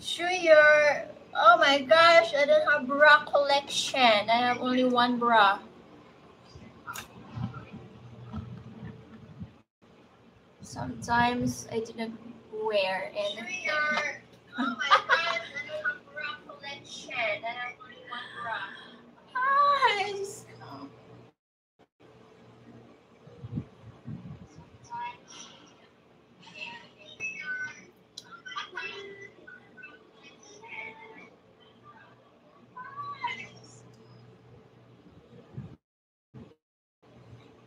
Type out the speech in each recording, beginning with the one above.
Sure, you're. Oh my gosh, I don't have bra collection. I have only one bra. Sometimes I didn't wear anything. Oh my gosh, I don't have bra collection. I have only one bra. Ah, I just,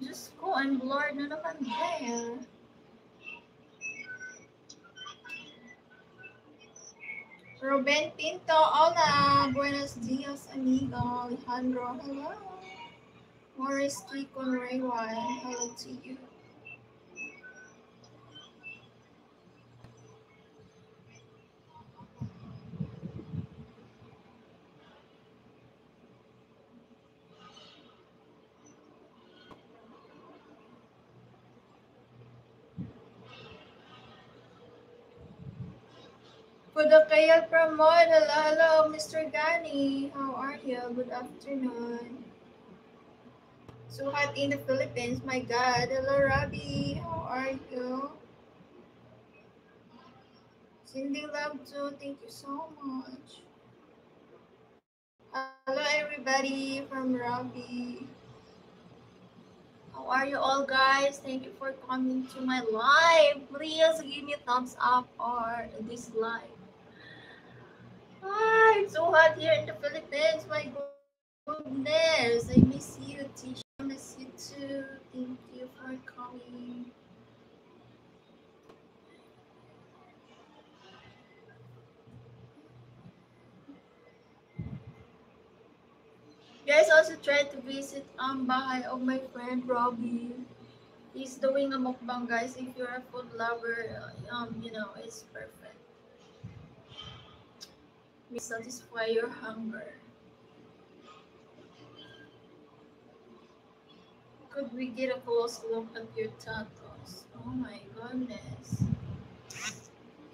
just go and blur na naman there. Ruben Pinto, hola. Buenos dias, amigo. Alejandro, hello. Morris Kikon Raywan, hello to you. Pudakayal Pramod, hello, hello, Mr. Gani. How are you? Good afternoon. So hot in the Philippines, my God. Hello, Robbie. How are you? Cindy Love too, thank you so much. Hello, everybody from Robbie. How are you all, guys? Thank you for coming to my live. Please give me a thumbs up or dislike. Ah, it's so hot here in the Philippines. My goodness. I miss you, Tisha. I miss you too. Thank you for coming. Guys, also try to visit bahay of my friend Robbie. He's doing a mukbang, guys. If you're a food lover, it's perfect. May satisfy your hunger. Could we get a close look at your tattoos? Oh my goodness.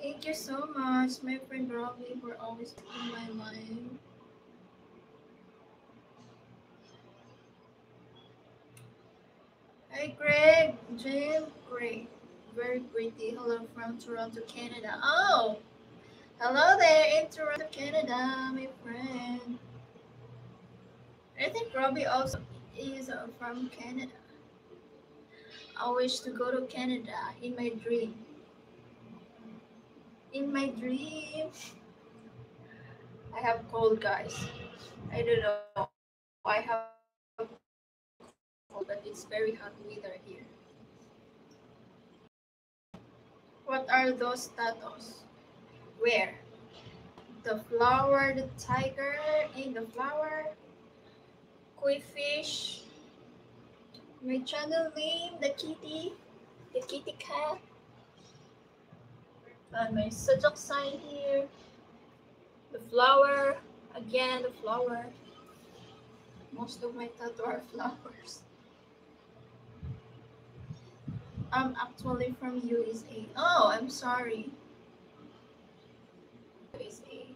Thank you so much, my friend Robbie, for always in my mind. Hi, Greg. Jim, great. Very pretty. Hello from Toronto, Canada. Oh, hello there in Toronto, Canada, my friend. I think Robbie also is from Canada. I wish to go to Canada in my dream. In my dream, I have cold, guys. I don't know. I have cold, but it's very hot weather here. What are those tattoos? Where? The flower, the tiger, and the flower, koi fish. My channel name, the kitty cat, and my zodiac sign here. The flower, again the flower. Most of my tattoo are flowers. I'm actually from USA. Oh, I'm sorry. USA.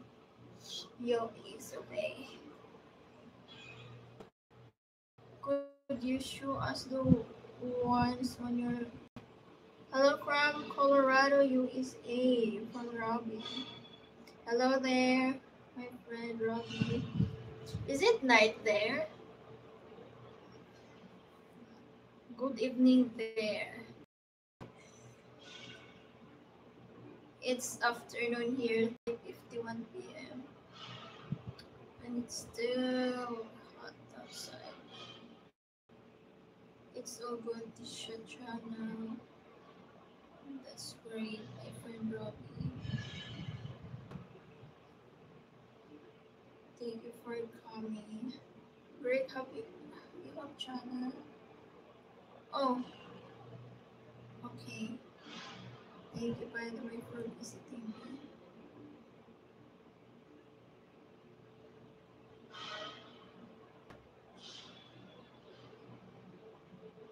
USA. Could you show us the ones on your. Hello from Colorado, USA. From Robbie. Hello there, my friend Robbie. Is it night there? Good evening there. It's afternoon here, 3:51 p.m. And it's still hot outside. It's all going to shut down now. That's great, my friend Robbie. Thank you for coming. Great happy you have channel. Oh, okay. Thank you by the way for visiting me.